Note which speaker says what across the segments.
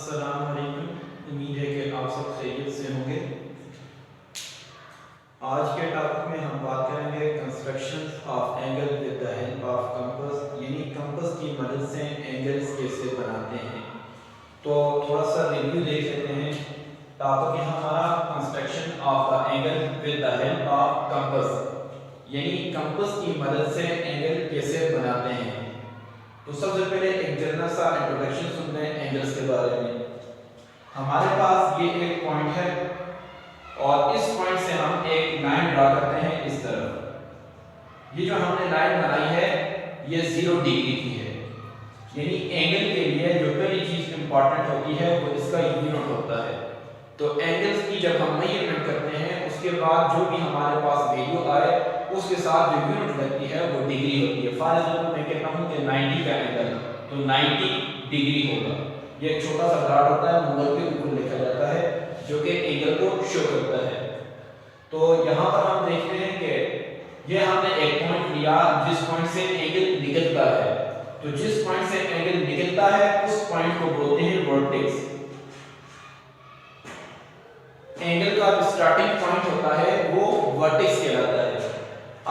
Speaker 1: अस्सलाम वालेकुम। उम्मीद है कि आप सब खैरियत से होंगे। आज के टॉपिक में हम बात करेंगे construction of angle with the help of compass, यानी कंपास की मदद से एंगल्स कैसे बनाते हैं। तो थोड़ा सा रिव्यू देख लेते हैं। टॉपिक है हमारा construction of the angle with the help of compass, यानी कंपास की मदद से एंगल कैसे बनाते हैं। तो सबसे पहले एक जनरल सा इंट्रोडक्शन सुनते हैं एंगल्स के बारे में। हमारे पास ये एक पॉइंट है और इस पॉइंट से हम एक लाइन ड्रा करते हैं इस तरफ। ये जो हमने लाइन बनाई है ये 0 डिग्री की है, यानी एंगल के लिए जो पहली चीज इंपॉर्टेंट होती है वो इसका यूनिट होता है। तो एंगल्स की जब हम मेजरमेंट करते हैं उसके बाद जो भी हमारे पास वैल्यू आए उसके साथ जो यूनिट लगती है वो डिग्री होती है। फॉर एग्जांपल मैं कहता हूं कि 90 का एंगल तो 90 डिग्री होगा। ये एक छोटा सा डॉट होता है, नंबर के ऊपर लिखा जाता है जो कि एंगल को शो करता है। तो यहां पर हम देखते हैं कि ये हमने एक पॉइंट लिया जिस पॉइंट से एंगल निकलता है। तो जिस पॉइंट से एंगल निकलता है उस पॉइंट को बोलते हैं वर्टेक्स। एंगल का जो स्टार्टिंग पॉइंट होता है वो वर्टेक्स कहलाता है।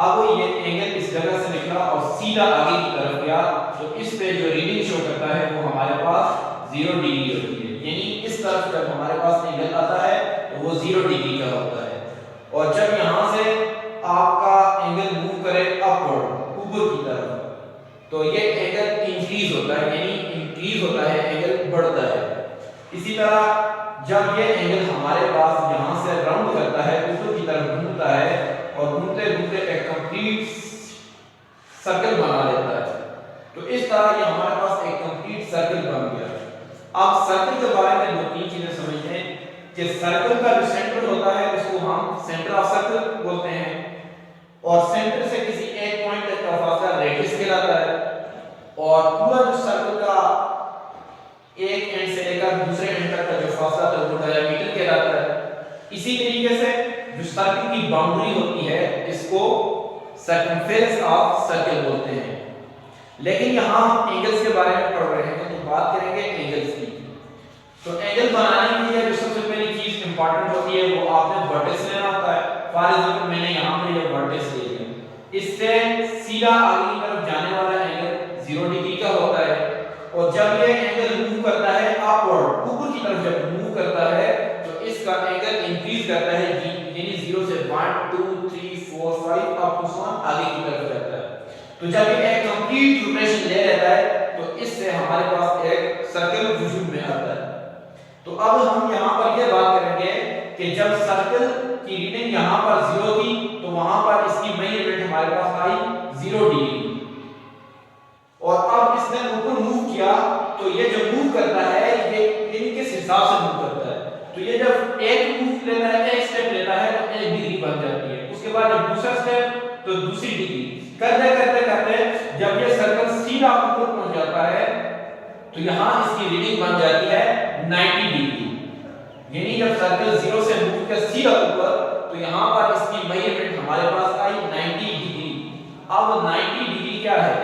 Speaker 1: अब ये एंगल इस जगह से निकला और सीधा आगे की तरफ गया तो इस पे जो रीडिंग शो करता है वो हमारे पास 0 डिग्री होती है, यानी इस तरफ जब हमारे पास एंगल आता है तो वो 0 डिग्री का होता है। और जब यहां से आपका एंगल मूव करे अपवर्ड ऊपर की तरफ तो ये एंगल इंक्रीज होता है, यानी इंक्रीज होता है, एंगल बढ़ता है। इसी तरह जब ये एंगल हमारे पास यहां से राउंड करता है ऊपर की तरफ घूमता है और घूमते घूमते एक कंप्लीट सर्कल बना लेता है। तो इस तरह ये हमारे पास एक कंप्लीट सर्कल बन गया। अब सर्कल के बारे में दो तीन चीजें समझते हैं कि सर्कल का जो सेंटर होता है उसको हम सेंटर ऑफ सर्कल बोलते हैं और सेंटर से किसी एक पॉइंट तक का फासला रेडियस कहलाता है और पूरा जो सर्कल का एक एंड से लेकर दूसरे एंड तक का जो फासला है वो डायमीटर कहलाता है। इसी तरीके से जो सर्कल की बाउंड्री होती है इसको सर्कमफेरेंस ऑफ सर्कल बोलते हैं। लेकिन यहां हम एंगल्स के बारे में पढ़ रहे हैं तो बात करेंगे एंगल्स की। तो एंगल बनाने के लिए जो सबसे पहली चीज इंपॉर्टेंट होती है वो आपने वर्टेक्स लेना होता है। फॉर एग्जांपल मैंने यहां पर ये वर्टेक्स ले लिया, इससे सीधा आगे की तरफ जाने वाला एंगल 0 डिग्री का होता है और जब ये एंगल मूव करता है अपवर्ड ऊपर की तरफ जब मूव करता है तो इसका एंगल इंक्रीज करता है, यानी 0 से 1 2 3 4 5 अप टू 1 आगे की तरफ जाता है। तो जब ये एक कंप्लीट रोटेशन ले लेता है तो इससे हमारे पास एक सर्कल वजूद में आता है। तो अब हम यहां पर यह बात करेंगे कि जब सर्कल की रीडिंग यहां पर 0 थी तो वहां पर इसकी मेजरमेंट हमारे पास आई 0 डिग्री और अब इसने ऊपर मूव किया तो ये जो मूव करता है ये यानी किस हिसाब से मूव करता है। तो ये जब एक मूव लेता है, एक स्टेप लेता है तो 1 डिग्री बन जाती है। उसके बाद जब दूसरा स्टेप तो दूसरी डिग्री करते करते करते जब ये सर्कल सीधा ऊपर पहुंच जाता है तो यहां इसकी रीडिंग बन जाती है 90 डिग्री, यानी जब सर्कल 0 से मूव कर सीधा ऊपर तो यहां पर इसकी मेजरमेंट हमारे पास आई 90 डिग्री। अब 90 डिग्री क्या है,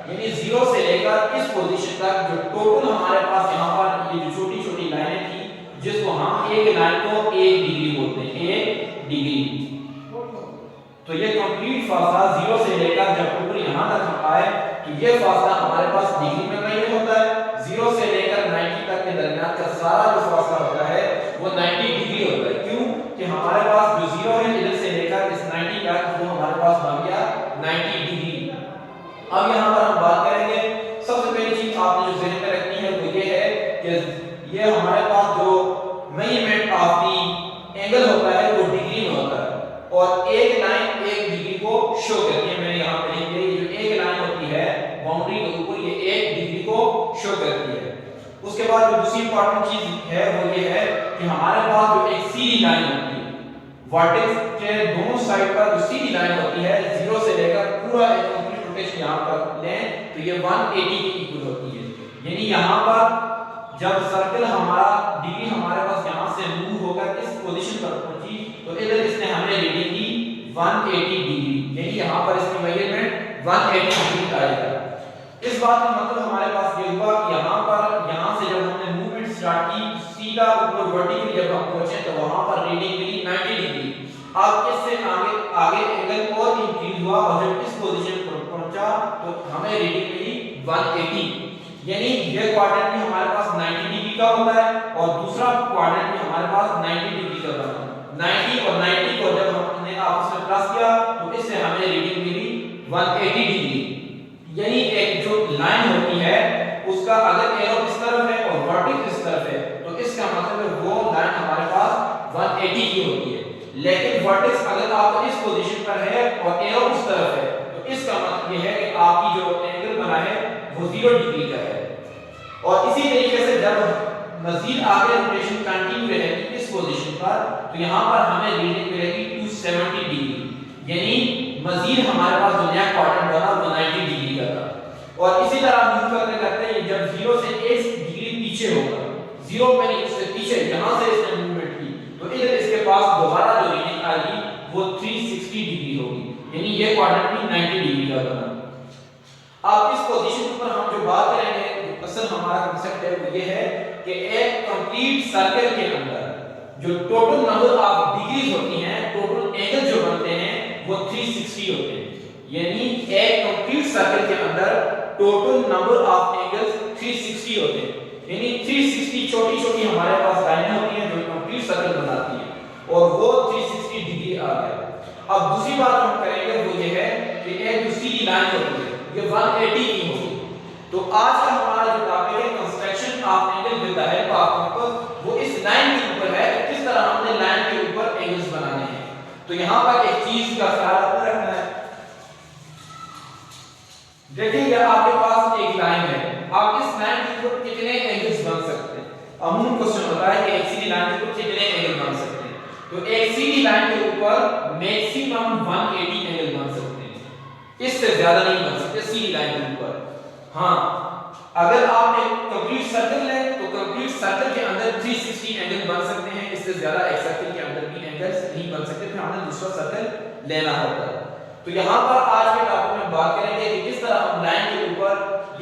Speaker 1: यानी 0 से लेकर इस पोजीशन तक जो टोटल हमारे पास यहां पर ये जो छोटी छोटी लाइनें थी जिसको हम एक लाइन को 1 डिग्री बोलते हैं, 1 डिग्री। तो ये कंप्लीट फासला 0 से लेकर जब ऊपर यहां तक हम आए तो ये फासला हमारे पास डिग्री में मेजर होता है। 0 से लेकर 90 तक के दरमियान का सारा जो फासला होता है वो 90 डिग्री होता है। क्यों कि हमारे पास जो 0 है इधर से लेकर इस 90 तक वो हमारे पास बन गया 90 डिग्री। अब यहां पर हम बात करेंगे, सबसे पहली चीज आपने जो ज़हन में रखनी है वो ये है कि ये हमारे पास जो मेजरमेंट ऑफ द एंगल होता है वो डिग्री में होता है और एक लाइन 1 डिग्री को शो करती है। मैंने यहां पे लिख दिया ये जो एक लाइन होती है बाउंड्री के ऊपर ये 1 डिग्री को शो करती है। उसके बाद जो दूसरी इंपॉर्टेंट चीज है वो ये है कि हमारे पास जो एक सीधी लाइन होती है वर्टेक्स के दोनों साइड पर जो सीधी लाइन होती है 0 से लेकर पूरा एक कंप्लीट रोटेशन यहां पर लें तो ये 180 के इक्वल होती है। यानी यहां पर जब सर्कल हमारा डिग्री हमारे पास यहां से मूव होकर इस पोजीशन पर पहुंची तो इधर इसने हमें रीडिंग दी 180 डिग्री, यानी यहां पर इसकी मेजरमेंट 180 डिग्री आएगा। इस बात का मतलब हमारे पास ये हुआ कि यहां से जब हमने मूवमेंट स्टार्ट की सीधा ऊपर वर्टिकली जब हम पहुंचे तो वहां पर रीडिंग मिली 90 डिग्री। अब इससे आगे आगे एंगल और इंक्रीज हुआ और जब इस पोजीशन पर पहुंचा तो हमें रीडिंग मिली 180। यानी ये क्वाड्रेंट भी हमारे पास 90 डिग्री का होता है और दूसरा क्वाड्रेंट भी हमारे पास 90 डिग्री का होता है। 90 और 90 को जब हमने आपस में प्लस किया तो इससे हमें रीडिंग मिली 180 डिग्री। यानी एक जो लाइन होती है उसका अगर एरो इस तरफ है और वर्टेक्स इस तरफ है तो इसका मतलब है वो लाइन हमारे पास 180 की होती है। लेकिन वर्टेक्स अगर आप इस पोजीशन पर है और एरो इस तरफ है तो इसका मतलब ये है कि आपकी जो एंगल बना है वो 0 डिग्री का है। और इसी तरीके से जब मजीद आगे रोटेशन कंटिन्यू रहेगी इस पोजीशन पर तो यहां पर हमें रीडिंग मिलेगी 270 डिग्री। यानी मजीद हमारे पास जो नया क्वाड्रेंट बना वो 90 डिग्री का था। और इसी तरह मूव करते करते ये जब 0 से 1 डिग्री पीछे होगा, 0 पे नहीं उससे पीछे, यहां से इसने मूवमेंट की तो इधर इसके पास दोबारा जो रीडिंग आएगी वो 360 डिग्री होगी। यानी ये क्वाड्रेंट भी 90 डिग्री का बना। अब इस पोजीशन पर हम जो बात करेंगे असल हमारा कांसेप्ट है वो ये है कि एक कंप्लीट सर्कल के अंदर जो टोटल नंबर ऑफ डिग्रीज होती हैं, टोटल एंगल जो बनते हैं वो 360 होते हैं। यानी एक कंप्लीट सर्कल के अंदर टोटल नंबर ऑफ एंगल्स 360 होते हैं। यानी 360 छोटी-छोटी हमारे पास लाइनें होती हैं जो कंप्लीट सर्कल बनाती हैं और वो 360 डिग्री आ गया। अब दूसरी बात हम करेंगे वो ये है कि एक जो सीधी लाइन होती है ये 180 की होगी। तो आज का हमारा जो टॉपिक है construction of angle with the help of compass वो इस लाइन के ऊपर है कि किस तरह हमने लाइन के ऊपर एंगल्स बनाने हैं। तो यहां पर एक चीज का ख्याल रखना है। देखिए आपके पास एक लाइन है, आप इस लाइन के ऊपर कितने एंगल्स बन सकते हैं? अमूमन क्वेश्चन होता है कि एक सीधी लाइन के ऊपर कितने एंगल बन सकते हैं। तो एक सीधी लाइन के ऊपर मैक्सिमम 180 एंगल बन सकते हैं, इससे ज्यादा नहीं बन सकते सीधी लाइन के ऊपर। हां, अगर आप एक कंप्लीट सर्कल लें तो कंप्लीट सर्कल के अंदर 360 एंगल बन सकते हैं, इससे ज्यादा एक सर्कल के अंदर भी एंगल्स नहीं बन सकते, फिर हमें दूसरा सर्कल लेना होता है। तो यहां पर आज के टॉपिक में बात करेंगे कि किस तरह हम लाइन के ऊपर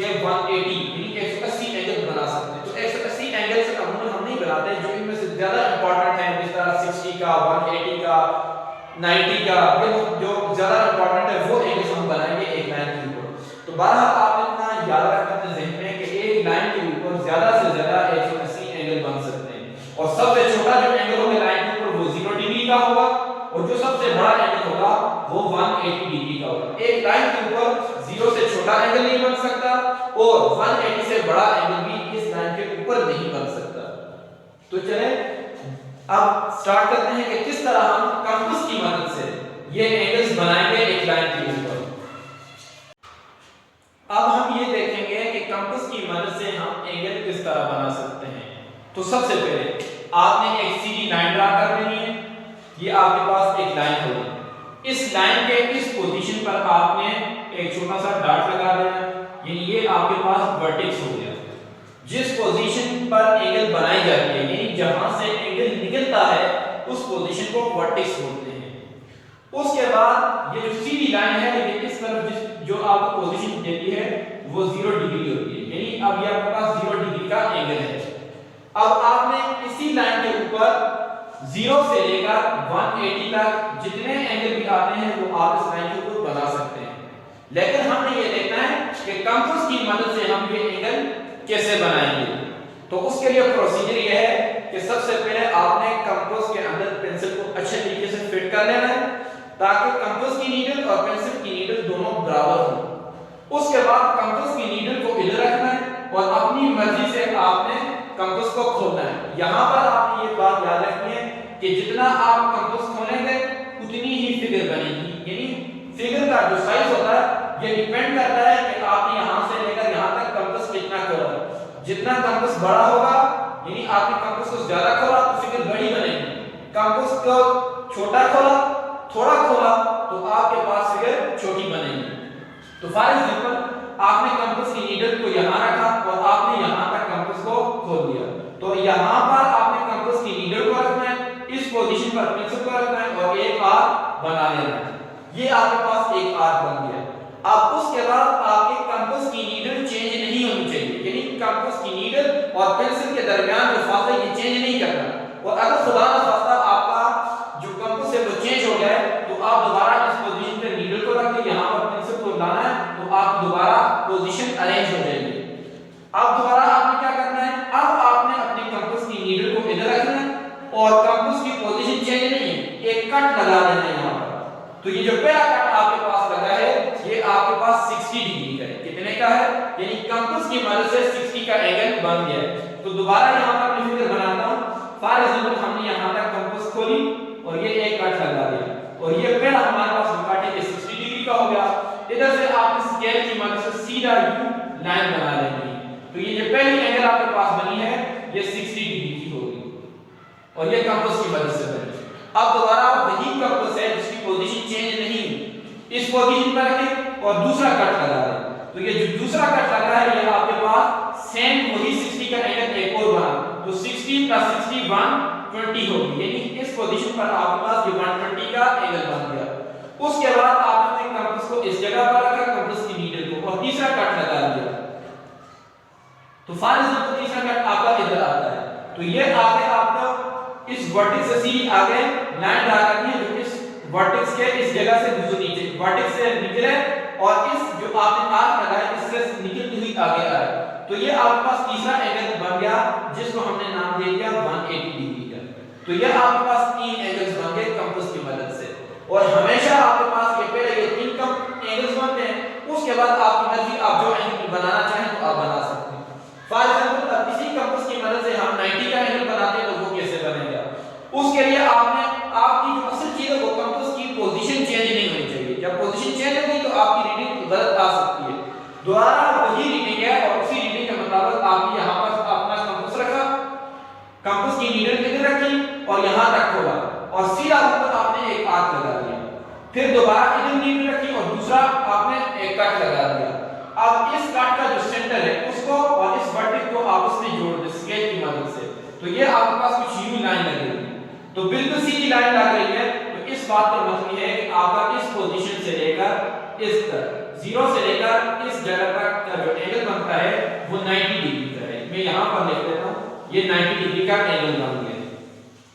Speaker 1: ये 180 यानी 180 एंगल बना सकते हैं। तो 180 एंगल से अमूमन हम नहीं बनाते, जो इनमें से ज्यादा इंपॉर्टेंट है जिस तरह 60 का, 180 का, 90 का, जो ज्यादा इंपॉर्टेंट है वो एंगल्स हम बनाएंगे एक लाइन के ऊपर। तो बहरहाल आप इतना याद रखना अपने ज़हन में कि एक लाइन के ऊपर ज्यादा से ज्यादा 180 एंगल बन सकते हैं और सबसे छोटा जो एंगल होगा लाइन के ऊपर वो 0 डिग्री का होगा और जो सबसे बड़ा एंगल होगा वो 180 डिग्री का होगा। एक लाइन के ऊपर 0 से छोटा एंगल नहीं बन सकता और 180 से बड़ा एंगल भी इस लाइन के ऊपर नहीं बन सकता। तो चलें अब स्टार्ट करते हैं कि किस तरह हम कंपास की मदद से ये एंगल्स बनाएंगे एक लाइन के ऊपर। अब हम ये देखेंगे कि कंपास की मदद से हम एंगल किस तरह बना सकते हैं। तो सबसे पहले आपने एक सीधी लाइन ड्रा कर लेनी है। ये आपके पास एक लाइन होगी, इस लाइन के इस पोजीशन पर आपने एक छोटा सा डॉट लगा देना है, यानी ये आपके पास वर्टेक्स हो गया। जिस पोजीशन पर एंगल बनाई जाती है यानी जहां से एंगल निकलता है उस पोजीशन को वर्टेक्स बोलते हैं। उसके बाद ये जो सीधी लाइन है ये इस तरफ जो आपको पोजीशन देती है वो 0 डिग्री होती है, यानी अब ये आपके पास 0 डिग्री का एंगल है। अब आपने इसी लाइन के ऊपर 0 से लेकर 180 तक जितने एंगल भी आते हैं वो आप इस लाइन के ऊपर बना सकते हैं। लेकिन हमने ये देखना है कि कंपास की मदद से हम ये एंगल कैसे बनाएंगे। तो उसके लिए प्रोसीजर ये है कि सबसे पहले आपने कंपास के अंदर पेंसिल को अच्छे तरीके से फिट कर लेना है ताकि कंपास की नीडल और पेंसिल की नीडल दोनों बराबर हो। उसके बाद कंपास की नीडल को इधर रखना है और अपनी मर्जी से आपने कंपास को खोलना है। यहां पर आपने ये बात याद रखनी है कि जितना आप कंपास खोलेंगे उतनी ही फिगर बनेगी, यानी फिगर का जो साइज होता है ये डिपेंड करता है कि आपने यहां से लेकर यहां तक कंपास कितना खोला। जितना कंपास बड़ा होगा यानी आपने कंपास को ज्यादा खोला तो फिगर बड़ी बनेगी, कंपास को छोटा खोला, थोड़ा खोला तो आपके पास फिगर छोटी बनेगी। तो फॉर एग्जांपल आपने कंपास की नीडल को यहां रखा और आपने यहां तक कंपास को खोल दिया, तो यहां पर आपने कंपास की नीडल को रखना है, इस पोजीशन पर पेंसिल को रखना है और एक आर्क बना लेना है। ये आपके पास एक आर्क बन गया। अब उसके बाद आपके कंपास की नीडल चेंज नहीं होनी चाहिए, यानी कंपास की नीडल और पेंसिल के दरमियान जो फासला ये चेंज नहीं करना। और अगर खुदा न खास्ता आपका जो कंपास है वो चेंज हो गया है तो आप दोबारा इस पोजीशन पे नीडल को रख के यहाँ पर पेंसिल को लाना है तो आप दोबारा पोजीशन अरेंज हो जाएगी। अब दोबारा आपने क्या करना है, अब आपने अपने कंपास की नीडल को इधर रखना है और कंपास की पोजीशन चेंज नहीं है, एक कट लगा देना है यहाँ पर। तो ये जो पहला कट आपके पास लगा है ये आपके पास 60 डिग्री का है। कितने का है, यानी कंपास की मदद से 60 का एंगल बन गया है। तो दोबारा यहाँ पर मैं फिगर बनाता हूँ। फॉर एग्जांपल हमने यहाँ तक कंपास खोली और ये एक कट लगा दिया और ये पहला हमारे पास जो कट है ये 60 डिग्री का हो गया। इधर से आप स्केल की मदद से सीधा यू लाइन बना लेंगे। तो ये जो पहली एंगल आपके पास बनी है ये 60 डिग्री की होगी और ये कंपास की मदद से बनी। अब दोबारा वही कंपास है जिसकी पोजीशन चेंज नहीं हुई, इस पोजीशन पर रखें और दूसरा कट लगा दें। तो ये जो दूसरा कट लगा है ये आपके पास सेम वही 60 का एंगल एक और बना, तो 60 + 60 120 होगी, यानी इस पोजीशन पर आपके पास ये 120 का एंगल बन गया। उसके बाद आपने कंपास को इस जगह पर रखा, कंपास की नीडल को, और तीसरा कट लगा दिया। तो फॉर एग्जांपल तीसरा कट आपका इधर आता है तो ये आगे आपका इस वर्टेक्स से सीधी आगे लाइन ड्रा करनी है जो इस वर्टेक्स के इस जगह से दूसरे नीचे वर्टेक्स से निकले और इस जो आपने आर्क लगाया इससे निकलती हुई आगे आए। तो ये आपके पास तीसरा एंगल बन गया जिसको हमने नाम दे दिया 180 डिग्री का। तो ये आपके पास तीन एंगल्स बन गए कंपास की मदद से। और हमेशा आपके पास ये पहले ये तीन एंगल्स बनते हैं, उसके बाद आपकी मर्जी आप जो एंगल बनाना चाहें तो आप बना सकते हैं। फॉर एग्जांपल अब इसी कंपास की मदद से हम 90 का एंगल बनाते हैं तो वो कैसे बनेगा, उसके लिए आपने आपकी जो असल चीज है वो कंपास की पोजीशन चेंज नहीं होनी चाहिए। जब पोजीशन चेंज होगी तो आपकी रीडिंग गलत आ सकती है। दोबारा वही रीडिंग है और उसी रीडिंग के मुताबिक आपने यहाँ पर अपना कंपास रखा, कंपास की नीडल इधर रखी और यहाँ तक खोला और सीधा ऊपर आपने एक आर्क लगा दिया, फिर दोबारा इधर नीडल रखी और दूसरा आपने एक कट लगा दिया। अब इस कट का जो सेंटर है उसको और इस वर्टेक्स को आपस में जोड़ दे स्केल की मदद से, तो ये आपके पास कुछ यू लाइन लगेगी। तो बिल्कुल सीधी लाइन लग रही है तो इस बात पर मतलब है कि आपका इस पोजीशन से लेकर इस तक 0 से लेकर इस जगह तक का जो एंगल बनता है वो 90 डिग्री का है। मैं यहाँ पर लिख देता हूँ ये 90 डिग्री का एंगल बन गया।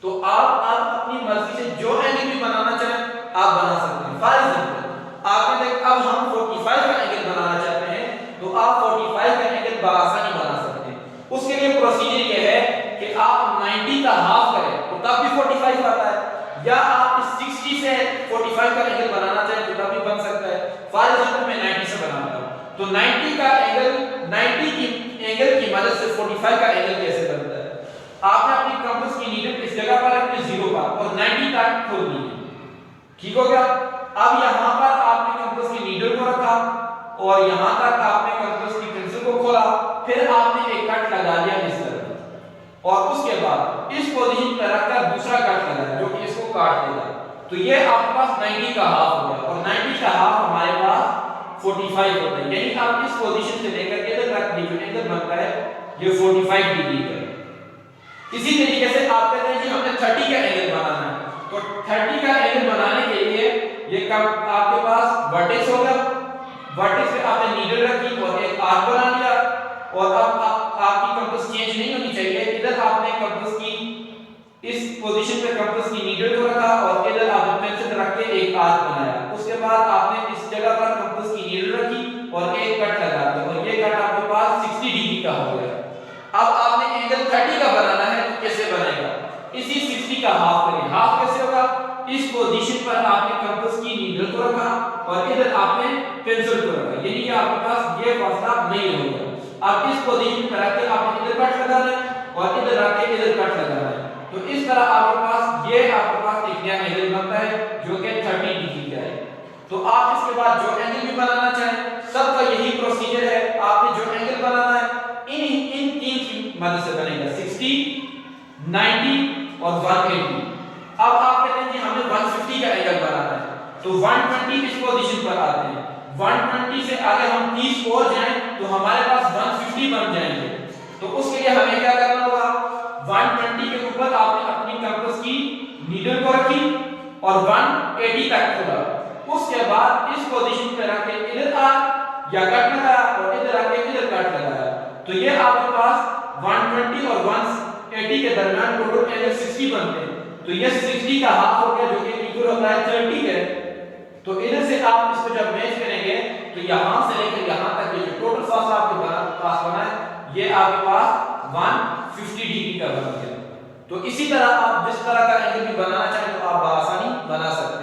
Speaker 1: तो आप अपनी मर्जी से जो एंगल भी बनाना चाहें आप बना सकते हैं। फॉर एग्जांपल आपने देख अब हम 45 का एंगल बनाना चाहते हैं तो आप 45 का एंगल बआसानी बना सकते हैं। उसके लिए प्रोसीजर ये है कि आप 90 का हाफ करें तो तब भी 45 आता है, या आप इस 60 से 45 का एंगल बनाना चाहें तो तब भी बन सकता है। फॉर एग्जांपल मैं 90 से बनाता हूं तो 90 का एंगल 90 की एंगल की मदद से 45 का एंगल कैसे बनता है। आपने अपनी कंपास की नीडल इस जगह पर रखनी 0 पर और 90 तक खोलनी है, ठीक हो गया। अब यहां पर आपने कंपास की नीडल को रखा और यहां तक आपने कंपास की पेंसिल को खोला, फिर आपने एक कट लगा दिया इस तरफ और उसके बाद इस पोजीशन पर रखकर दूसरा कट लगाया जो कि इसको काट देगा। तो ये आपके पास 90 का हाफ हो गया और 90 का हाफ हमारे पास 45 होता है, यानी आप इस पोजीशन से लेकर इधर तक जो एंगल बनता है ये 45 डिग्री का है। इसी तरीके से आप कहते हैं कि हमने 30 का एंगल बनाना है तो 30 का एंगल बनाने के लिए ये आपके पास वर्टेक्स होगा, वर्टेक्स पे आपने नीडल रखी और एक आर्क बना लिया और अब आपकी कंपास चेंज नहीं होनी चाहिए। इधर आपने कंपास की इस पोजीशन पे कंपास की नीडल को रखा और इधर आपने पेंसिल रख के एक आर्क बनाया। उसके बाद आपने इस जगह पर कंपास की नीडल रखी और एक कट लगा दिया और ये कट आपके पास 60 डिग्री का हो गया। अब आपने एंगल 30 का बनाना है तो कैसे बनेगा, इसी 60 का हाफ करें। हाफ कैसे होगा, इस पोजीशन पर आपने कंपास की नीडल को रखा और इधर आपने पेंसिल को रखा, यानी कि आपके पास ये फासला नहीं होगा। अब इस पोजीशन पर रख के आपने इधर कट लगाना है और इधर रख के इधर कट लगाना है। तो इस तरह आपके पास एक नया एंगल बनता है जो कि 30 डिग्री का है। तो आप इसके बाद जो एंगल भी बनाना चाहें सबका यही प्रोसीजर है। आपने जो एंगल बनाना है इन तीन की मदद से बनेगा 60, 90 और 180। अब आप कहते हैं कि हमें 150 का एंगल बनाना है तो 120 इस पोजीशन पर आते हैं। 120 से आगे हम 30 और जाएं तो हमारे पास 150 बन जाएंगे। तो उसके लिए हमें क्या करना होगा, 120 के ऊपर आपने अपनी कंपास की नीडल को रखी और 180 तक खोला। उसके बाद इस पोजीशन पे रख के इधर आ या कट लगाया और इधर आके इधर कट लगाया। तो ये आपके पास 120 और 180 के दरमियान टोटल एंगल 60 बनते हैं, तो ये 60 का हाफ हो गया जो कि इक्वल होता है 30 है। तो इधर से आप इसको जब मैच करेंगे तो यहां से लेकर यहां तक ये जो टोटल फासला आपके पास बना है ये आपके पास 150 डिग्री का बन गया। तो इसी तरह आप जिस तरह का एंगल भी बनाना चाहें तो आप आसानी बना सकते हैं।